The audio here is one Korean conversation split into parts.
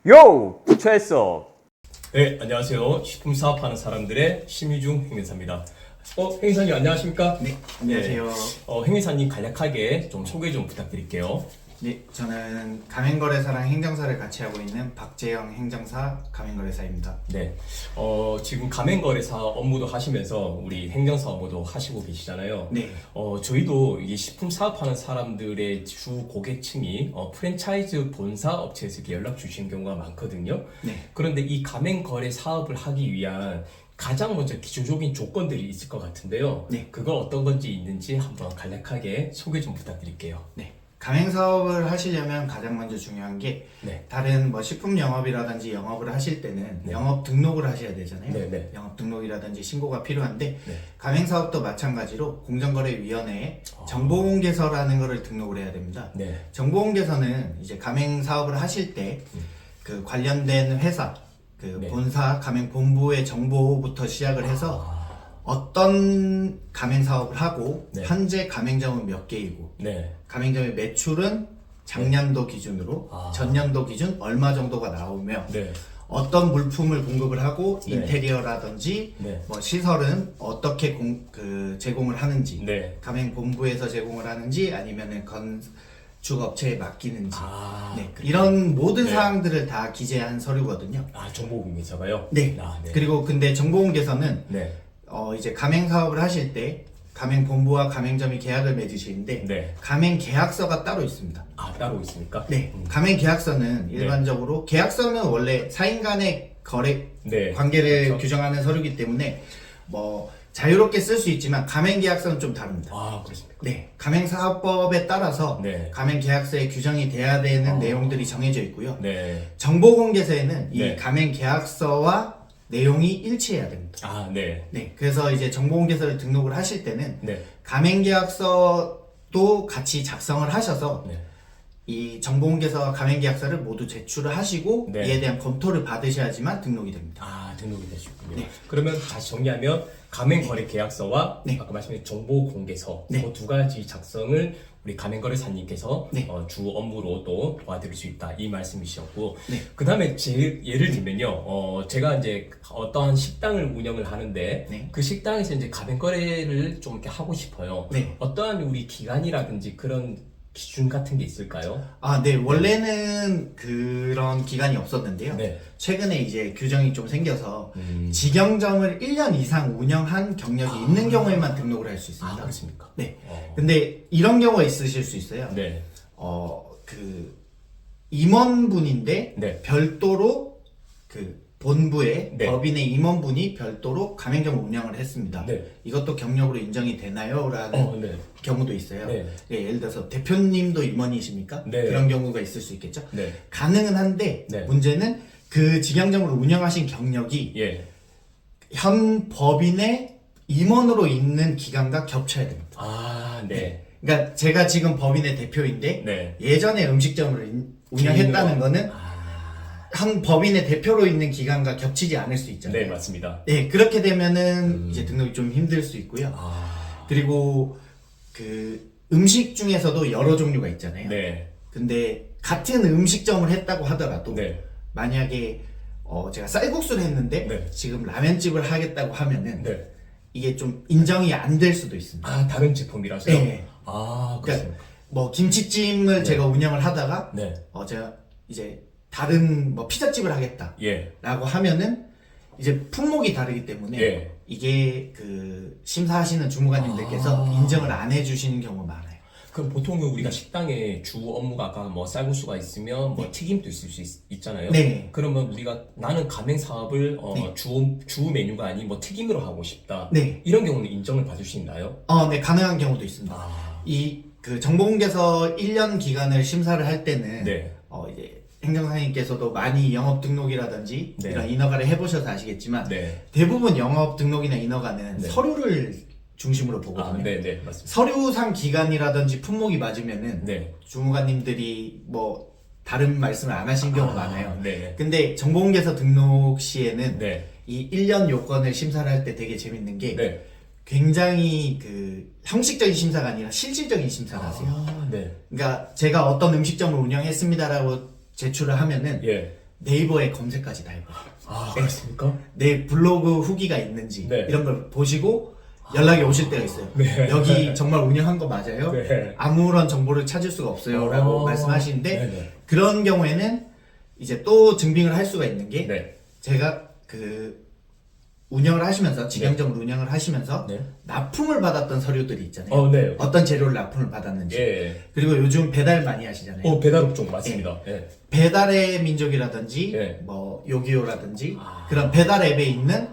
요! 부처했어. 네, 안녕하세요. 식품 사업하는 사람들의 심유중 행인사입니다. 행인사님 안녕하십니까? 네, 안녕하세요. 행인사님 간략하게 좀 소개 좀 부탁드릴게요. 네, 저는 가맹거래사랑 행정사를 같이 하고 있는 박재영 행정사 가맹거래사입니다. 네, 지금 가맹거래사 업무도 하시면서 우리 행정사 업무도 하시고 계시잖아요. 네. 저희도 이게 식품 사업하는 사람들의 주 고객층이 프랜차이즈 본사 업체에서 이렇게 연락 주시는 경우가 많거든요. 네. 그런데 이 가맹거래 사업을 하기 위한 가장 먼저 기초적인 조건들이 있을 것 같은데요. 네. 그거 어떤 건지 있는지 한번 간략하게 소개 좀 부탁드릴게요. 네. 가맹사업을 하시려면 가장 먼저 중요한 게 네. 다른 뭐 식품 영업이라든지 영업을 하실 때는 네. 영업 등록을 하셔야 되잖아요. 네, 네. 영업 등록이라든지 신고가 필요한데 네. 가맹사업도 마찬가지로 공정거래위원회에 정보공개서라는 것을 등록을 해야 됩니다. 네. 정보공개서는 이제 가맹사업을 하실 때 그 관련된 회사 그 네. 본사 가맹본부의 정보부터 시작을 해서 어떤 가맹사업을 하고 네. 현재 가맹점은 몇 개이고 네. 가맹점의 매출은 작년도 기준으로 전년도 기준 얼마 정도가 나오며 네. 어떤 물품을 공급을 하고 네. 인테리어라든지 네. 뭐 시설은 어떻게 제공을 하는지 네. 가맹본부에서 제공을 하는지 아니면은 건축업체에 맡기는지 네. 그렇죠. 이런 모든 네. 사항들을 다 기재한 서류거든요. 정보공개서가요? 네. 네. 그리고 근데 정보공개서는 네. 이제 가맹사업을 하실 때 가맹본부와 가맹점이 계약을 맺으시는데 네. 가맹계약서가 따로 있습니다. 따로 있습니까? 네. 가맹계약서는 일반적으로 계약서는 원래 사인 간의 거래 네. 관계를 그렇죠. 규정하는 서류이기 때문에 뭐 자유롭게 쓸 수 있지만 가맹계약서는 좀 다릅니다. 그렇습니까? 네. 가맹사업법에 따라서 네. 가맹계약서에 규정이 돼야 되는 내용들이 정해져 있고요. 네. 정보공개서에는 이 네. 가맹계약서와 내용이 일치해야 됩니다. 네. 네, 그래서 이제 정보공개서를 등록을 하실 때는 네. 가맹계약서도 같이 작성을 하셔서 네. 이 정보공개서와 가맹계약서를 모두 제출을 하시고 네. 이에 대한 검토를 받으셔야지만 등록이 됩니다. 등록이 되셨군요. 네. 그러면 다시 정리하면 가맹거래계약서와 네. 아까 말씀드린 정보공개서 네. 그 두 가지 작성을 우리 가맹거래사님께서 네. 주 업무로 또 도와드릴 수 있다 이 말씀이셨고 네. 그 다음에 예를 들면요 제가 이제 어떠한 식당을 운영을 하는데 네. 그 식당에서 이제 가맹거래를 좀 이렇게 하고 싶어요. 네. 어떠한 우리 기간이라든지 그런 기준 같은 게 있을까요? 네, 원래는 그런 기간이 없었는데요. 네. 최근에 이제 규정이 좀 생겨서 직영점을 1년 이상 운영한 경력이 있는 경우에만 등록을 할 수 있습니다. 그렇습니까? 네. 근데 이런 경우가 있으실 수 있어요. 네. 그 임원분인데 네. 별도로 그 본부의 네. 법인의 임원분이 별도로 가맹점을 운영을 했습니다. 네. 이것도 경력으로 인정이 되나요? 라는 네. 경우도 있어요. 네. 예, 예를 들어서 대표님도 임원이십니까? 네. 그런 경우가 있을 수 있겠죠. 네. 가능은 한데 네. 문제는 그 직영점을 운영하신 경력이 예. 현 법인의 임원으로 있는 기간과 겹쳐야 됩니다. 네. 그러니까 제가 지금 법인의 대표인데 네. 예전에 음식점을 운영했다는 거는 한 법인의 대표로 있는 기간과 겹치지 않을 수 있잖아요. 네, 맞습니다. 네, 그렇게 되면은 이제 등록이 좀 힘들 수 있고요. 그리고 그 음식 중에서도 여러 종류가 있잖아요. 네. 근데 같은 음식점을 했다고 하더라도 네. 만약에 제가 쌀국수를 했는데 네. 지금 라면집을 하겠다고 하면은 네. 이게 좀 인정이 안 될 수도 있습니다. 다른 제품이라서요? 네. 그렇습니다. 그러니까 뭐 김치찜을 제가 운영을 하다가 네. 제가 이제 다른 뭐 피자집을 하겠다. 예. 라고 하면은 이제 품목이 다르기 때문에 예. 이게 그 심사하시는 주무관님들께서 인정을 안 해주시는 경우가 많아요. 그럼 보통 우리가 식당에 주 업무가 아까 뭐 쌀국수가 있으면 뭐 튀김도 있을 수 있잖아요. 네. 그러면 우리가 나는 가맹 사업을 네. 주 메뉴가 아닌 뭐 튀김으로 하고 싶다. 네. 이런 경우는 인정을 받을 수 있나요? 네, 가능한 경우도 있습니다. 이 그 정보공개서 1년 기간을 심사를 할 때는 네. 이제 행정사님께서도 많이 영업 등록이라든지 네. 이런 인허가를 해보셔서 아시겠지만 네. 대부분 영업 등록이나 인허가는 네. 서류를 중심으로 보거든요. 네, 네, 맞습니다. 서류상 기간이라든지 품목이 맞으면은 네. 주무관님들이 뭐 다른 말씀을 안 하신 경우가 많아요. 네. 근데 정보공개서 등록 시에는 네. 이 1년 요건을 심사를 할 때 되게 재밌는 게 네. 굉장히 그 형식적인 심사가 아니라 실질적인 심사를 하세요. 네. 그러니까 제가 어떤 음식점을 운영했습니다라고 제출을 하면은 예. 네이버에 검색까지 다 해봐요. 아, 그렇습니까? 내 블로그 후기가 있는지 네. 이런 걸 보시고 연락이 오실 때가 있어요. 네. 여기 정말 운영한 거 맞아요? 네. 아무런 정보를 찾을 수가 없어요 라고 말씀하시는데 네네. 그런 경우에는 이제 또 증빙을 할 수가 있는 게 네. 제가 그 운영을 하시면서 직영점을 운영을 하시면서 네. 납품을 받았던 서류들이 있잖아요. 네. 어떤 재료를 납품을 받았는지. 예. 그리고 요즘 배달 많이 하시잖아요. 배달 업종 맞습니다. 예. 배달의 민족이라든지 네. 뭐 요기요라든지 아. 그런 배달 앱에 있는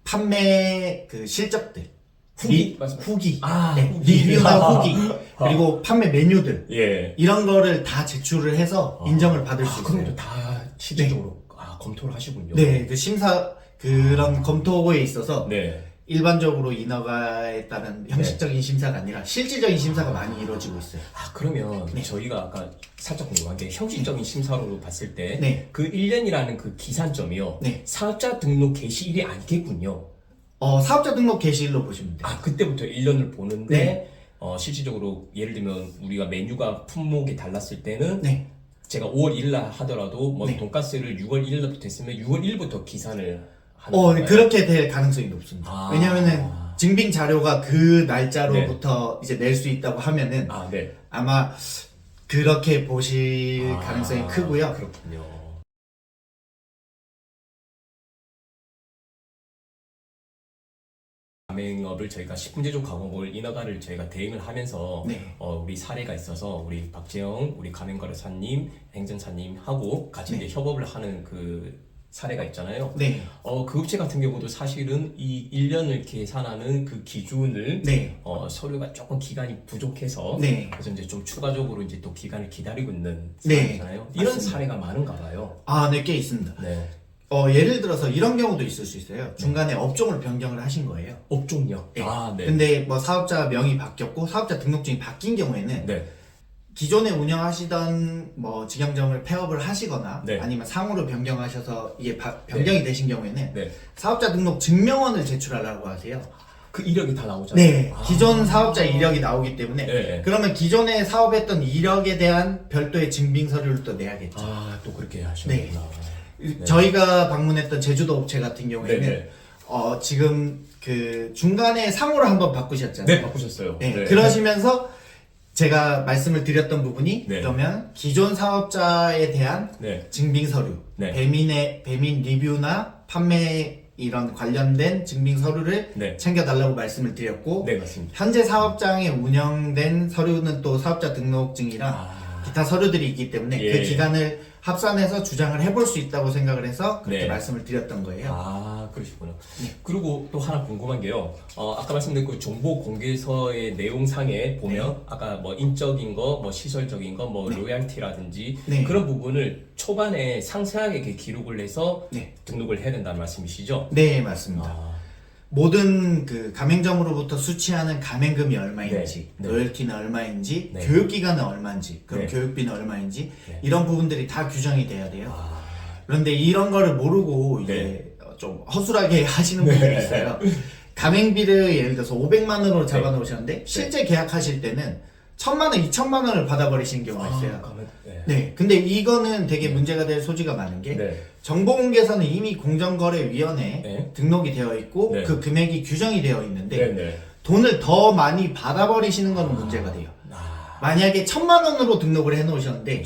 판매 그 실적들 후기 말씀하세요? 후기, 아, 네, 후기. 리뷰나 후기 그리고 판매 메뉴들 예. 이런 거를 다 제출을 해서 인정을 받을 수 있어요. 그럼 다 실질적으로 검토를 하시군요. 네, 그 심사 그런 검토에 있어서 네. 일반적으로 인허가에 따른 형식적인 심사가 아니라 실질적인 심사가 많이 이루어지고 있어요. 그러면 네. 저희가 아까 살짝 궁금한 게 형식적인 심사로 봤을 때 네. 그 1년이라는 그 기산점이요. 네. 사업자 등록 개시일이 아니겠군요. 사업자 등록 게시일로 보시면 돼요. 그때부터 1년을 보는데 네. 실질적으로 예를 들면 우리가 메뉴가 품목이 달랐을 때는 네. 제가 5월 1일 날 하더라도 뭐 네. 돈가스를 6월 1일 날부터 했으면 6월 1일부터 기산을 하는 네, 건가요? 그렇게 될 가능성이 높습니다. 왜냐면은 증빙 자료가 그 날짜로부터 이제 낼 수 있다고 하면은 네. 아마 그렇게 보실 가능성이 크고요. 그렇군요. 가맹업을 저희가 식품제조 가공업을 인허가를 저희가 대행을 하면서 네. 우리 사례가 있어서 우리 박재영 우리 가맹거래사님 행정사님하고 같이 이제 협업을 하는 그 사례가 있잖아요. 네. 그 업체 같은 경우도 사실은 이 1년을 계산하는 그 기준을 네. 서류가 조금 기간이 부족해서 네. 그래서 이제 좀 추가적으로 이제 또 기간을 기다리고 있는 네. 상황이잖아요. 이런 맞습니다. 사례가 많은가 봐요. 네, 꽤 있습니다. 네. 예를 들어서 이런 경우도 있을 수 있어요. 중간에 업종을 변경을 하신 거예요. 업종요. 네. 네. 근데 뭐 사업자 명이 바뀌었고 사업자 등록증이 바뀐 경우에는 네. 기존에 운영하시던 뭐 직영점을 폐업을 하시거나 네. 아니면 상호로 변경하셔서 이게 변경이 되신 경우에는 네. 사업자 등록 증명원을 제출하라고 하세요. 그 이력이 다 나오잖아요. 네, 기존 사업자 이력이 나오기 때문에 네. 그러면 기존에 사업했던 이력에 대한 별도의 증빙 서류를 또 내야겠죠. 또 그렇게 하시는구나. 저희가 방문했던 제주도 업체 같은 경우에는 네. 지금 그 중간에 상호를 한번 바꾸셨잖아요. 네, 바꾸셨어요. 네, 그러시면서 제가 말씀을 드렸던 부분이 네. 그러면 기존 사업자에 대한 네. 증빙 서류, 네. 배민 리뷰나 판매 이런 관련된 증빙 서류를 네. 챙겨달라고 말씀을 드렸고 네, 맞습니다. 현재 사업장에 운영된 서류는 또 사업자 등록증이랑 기타 서류들이 있기 때문에 예. 그 기간을 합산해서 주장을 해볼 수 있다고 생각을 해서 그렇게 네. 말씀을 드렸던 거예요. 그러시구나. 그리고 또 하나 궁금한 게요. 아까 말씀드린 그 정보 공개서의 내용상에 보면 아까 뭐 인적인 거, 뭐 시설적인 거, 뭐 로얄티라든지 네. 그런 부분을 초반에 상세하게 이렇게 기록을 해서 네. 등록을 해야 된다는 말씀이시죠? 네, 맞습니다. 모든 그 가맹점으로부터 수취하는 가맹금이 얼마인지, 네. 로열티는 얼마인지, 네. 교육기간은 얼마인지, 그럼 네. 교육비는 얼마인지 네. 이런 부분들이 다 규정이 돼야 돼요. 그런데 이런 거를 모르고 네. 이제 좀 허술하게 하시는 분들이 있어요. 가맹비를 예를 들어서 500만 원으로 잡아놓으셨는데 실제 계약하실 때는 1000만 원, 2000만 원을 받아버리시는 경우가 있어요. 네, 근데 이거는 되게 문제가 될 소지가 많은 게 네. 정보공개서는 이미 공정거래위원회에 네. 등록이 되어 있고 네. 그 금액이 규정이 되어 있는데 네. 돈을 더 많이 받아버리시는 건 문제가 돼요. 만약에 1000만 원으로 등록을 해놓으셨는데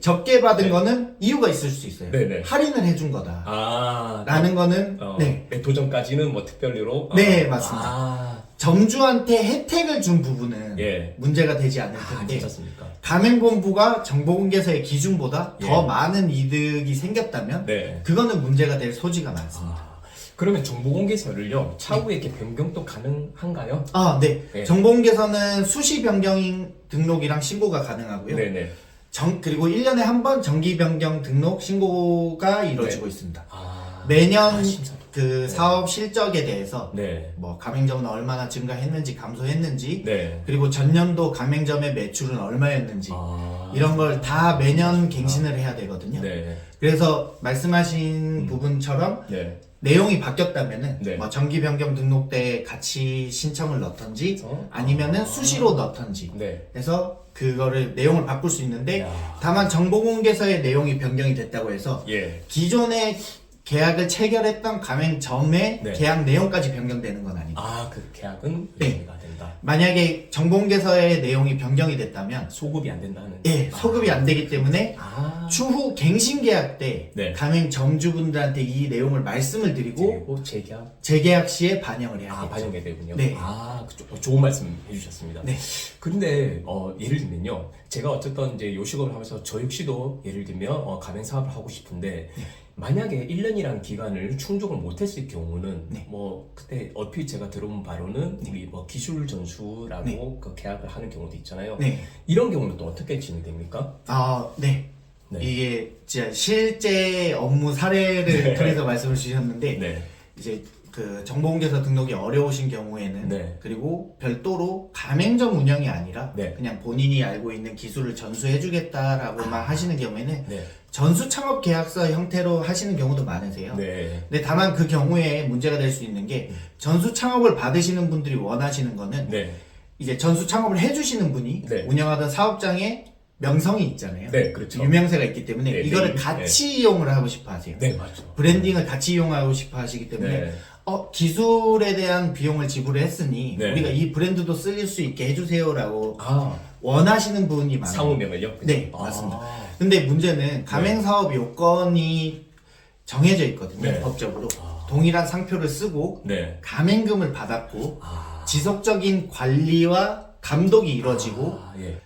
적게 받은 네. 거는 이유가 있을 수 있어요. 네네. 할인을 해준 거다. 라는 거는 네. 도전까지는 뭐 특별히로 네, 맞습니다. 점주한테 혜택을 준 부분은 예. 문제가 되지 않을 텐데 괜찮습니까? 가맹본부가 정보공개서의 기준보다 더 예. 많은 이득이 생겼다면 네. 그거는 문제가 될 소지가 많습니다. 그러면 정보공개서를요 차후에 이렇게 변경도 가능한가요? 네. 네. 정보공개서는 수시 변경 등록이랑 신고가 가능하고요. 네네. 그리고 1년에 한 번 정기 변경 등록 신고가 이루어지고 있습니다. 아, 매년 심사. 그 사업 실적에 대해서 네. 뭐 가맹점은 얼마나 증가했는지 감소했는지 네. 그리고 전년도 가맹점의 매출은 얼마였는지 아, 이런 걸 다 매년 갱신을 해야 되거든요. 네. 그래서 말씀하신 부분처럼 네. 내용이 바뀌었다면은 네. 뭐 정기 변경 등록대에 같이 신청을 넣던지 그래서? 아니면은 수시로 넣던지 네. 그래서 그거를 내용을 바꿀 수 있는데 야. 다만 정보공개서의 내용이 변경이 됐다고 해서 예. 기존에 계약을 체결했던 가맹점의 네. 계약 내용까지 변경되는 건 아닙니다. 아, 그 계약은 네. 의미가 된다. 만약에 정보공개서의 내용이 변경이 됐다면 소급이 안 된다는. 예, 소급이 안 되기 때문에 아. 추후 갱신 계약 때 네. 가맹점주분들한테 이 내용을 말씀을 드리고 그리고 재계약. 재계약 시에 반영을 해야겠죠. 아, 반영이 되군요. 네. 아, 좋은 말씀 해주셨습니다. 네. 그런데 예를 들면요, 제가 어쨌든 이제 요식업을 하면서 저 역시도 예를 들면 가맹 사업을 하고 싶은데 만약에 1년이라는 기간을 충족을 못했을 경우는 네. 뭐 그때 얼핏 제가 들어본 바로는 우리 뭐 기술 전수라고 네. 그 계약을 하는 경우도 있잖아요. 네. 이런 경우는 또 어떻게 진행됩니까? 아, 네. 네. 이게 진짜 실제 업무 사례를 네. 통해서 말씀을 주셨는데 네. 이제 그 정보공개서 등록이 어려우신 경우에는 네. 그리고 별도로 가맹점 운영이 아니라 네. 그냥 본인이 알고 있는 기술을 전수해주겠다라고만 하시는 경우에는 네. 전수 창업 계약서 형태로 하시는 경우도 많으세요. 네. 근데 다만 그 경우에 문제가 될 수 있는 게 전수 창업을 받으시는 분들이 원하시는 거는 네. 이제 전수 창업을 해주시는 분이 네. 운영하던 사업장에 명성이 있잖아요. 네, 그렇죠. 유명세가 있기 때문에 네, 이거를 네. 같이 이용을 하고 싶어 하세요. 네, 맞죠. 브랜딩을 같이 이용하고 싶어 하시기 때문에 네. 기술에 대한 비용을 지불을 했으니 네. 우리가 이 브랜드도 쓸 수 있게 해주세요라고 아, 원하시는 분이 많아요. 상호명을요? 그죠? 네, 맞습니다. 근데 문제는 가맹사업 요건이 정해져 있거든요. 네. 법적으로. 동일한 상표를 쓰고 네. 가맹금을 받았고 아, 지속적인 관리와 감독이 이루어지고 아, 예.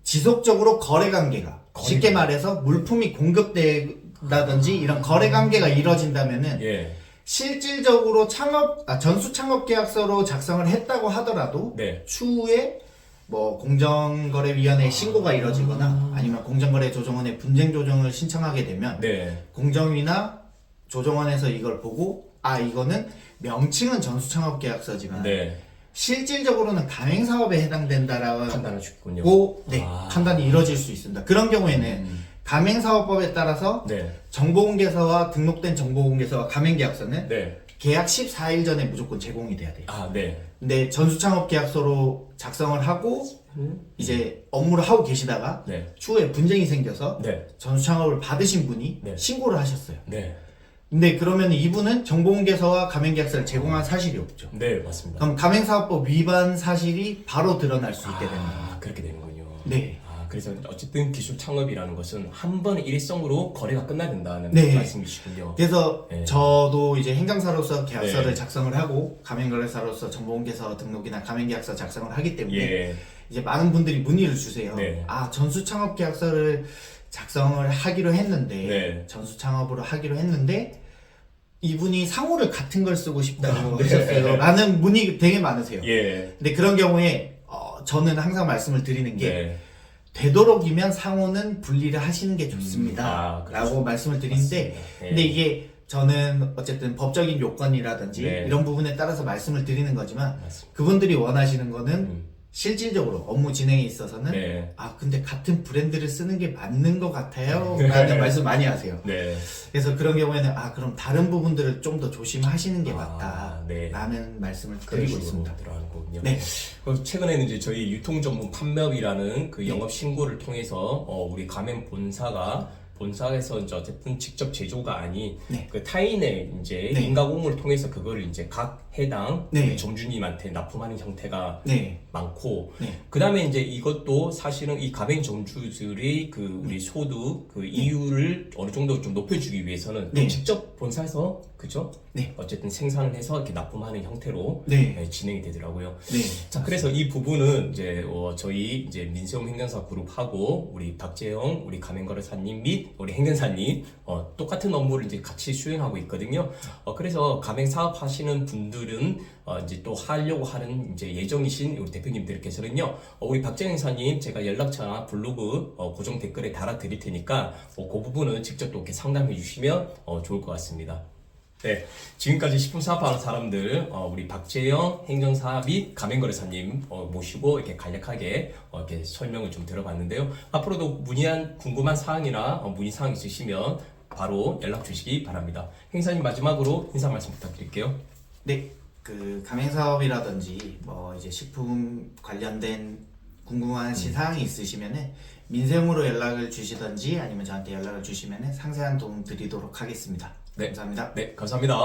지속적으로 거래 관계가 쉽게 말해서 물품이 공급된다든지 이런 거래 관계가 이루어진다면은 예. 실질적으로 전수 창업 계약서로 작성을 했다고 하더라도 네. 추후에 뭐 공정거래위원회에 신고가 이루어지거나 아니면 공정거래조정원에 분쟁 조정을 신청하게 되면 네. 공정위나 조정원에서 이걸 보고 이거는 명칭은 전수 창업 계약서지만 네. 실질적으로는 가맹 사업에 해당된다라고 판단을 주군요. 네, 아. 판단이 이루어질 수 있습니다. 그런 경우에는 가맹사업법에 따라서 네. 정보공개서와 등록된 정보공개서와 가맹계약서는 네. 계약 14일 전에 무조건 제공이 돼야 돼요. 아, 네. 근데 전수창업계약서로 작성을 하고 이제 업무를 하고 계시다가 네. 추후에 분쟁이 생겨서 네. 전수창업을 받으신 분이 네. 신고를 하셨어요. 네. 근데 그러면 이분은 정보공개서와 가맹계약서를 제공한 사실이 없죠. 네, 맞습니다. 그럼 가맹사업법 위반 사실이 바로 드러날 수 있게 됩니다. 그렇게 되는군요. 네. 그래서 어쨌든 기술 창업이라는 것은 한 번의 일성으로 거래가 끝나야 된다는 네. 말씀이시군요. 그래서 네. 저도 이제 행정사로서 계약서를 네. 작성을 하고 가맹거래사로서 정보공개서 등록이나 가맹계약서 작성을 하기 때문에 예. 이제 많은 분들이 문의를 주세요. 네. 전수창업계약서를 작성을 하기로 했는데 네. 전수창업으로 하기로 했는데 이분이 상호를 같은 걸 쓰고 싶다고 네. 하셨어요. 라는 문의 되게 많으세요. 예. 근데 그런 경우에 저는 항상 말씀을 드리는 게 네. 되도록이면 상호는 분리를 하시는 게 좋습니다. 그렇죠. 라고 말씀을 드리는데 맞습니다. 네. 근데 이게 저는 어쨌든 법적인 요건이라든지 네. 이런 부분에 따라서 말씀을 드리는 거지만 맞습니다. 그분들이 원하시는 거는 음. 실질적으로 업무 진행에 있어서는 네. 근데 같은 브랜드를 쓰는 게 맞는 것 같아요 라는 말씀 많이 하세요. 네. 그래서 그런 경우에는 그럼 다른 부분들을 좀 더 조심하시는 게 맞다 네. 라는 말씀을 그런 드리고 식으로 있습니다. 들어가는 거군요. 네. 최근에는 이제 저희 유통전문 판매업이라는 그 영업 신고를 통해서 우리 가맹 본사에서 이제 어쨌든 직접 제조가 아닌 네. 그 타인의 이제 네. 인가공을 통해서 그거를 이제 각 해당 네. 점주님한테 납품하는 형태가 네. 많고 네. 그다음에 이제 이것도 사실은 이 가맹 점주들이 그 우리 소득 그 이율을 어느 정도 좀 높여주기 위해서는 네. 직접 본사에서 그죠? 네. 어쨌든 생산을 해서 이렇게 납품하는 형태로 네. 진행이 되더라고요. 네. 자, 그래서 이 부분은 이제 저희 이제 민세홈 행정사 그룹하고 우리 박재영 우리 가맹거래사님 및 우리 행정사님 똑같은 업무를 이제 같이 수행하고 있거든요. 그래서 가맹 사업 하시는 분들은 이제 또 하려고 하는 이제 예정이신 우리 대표님들께서는요, 우리 박재영 행사님 제가 연락처나 블로그 고정 댓글에 달아 드릴 테니까 그 부분은 직접 또 이렇게 상담해 주시면 좋을 것 같습니다. 네, 지금까지 식품 사업하는 사람들 우리 박재영 행정사 및 가맹거래사님 모시고 이렇게 간략하게 이렇게 설명을 좀 들어봤는데요. 앞으로도 궁금한 사항이나 문의 사항 있으시면 바로 연락 주시기 바랍니다. 행사님 마지막으로 인사 말씀 부탁드릴게요. 네, 그 가맹 사업이라든지 뭐 이제 식품 관련된 궁금하신 사항이 있으시면은 민세용으로 연락을 주시든지 아니면 저한테 연락을 주시면은 상세한 도움 드리도록 하겠습니다. 네. 감사합니다. 네, 감사합니다.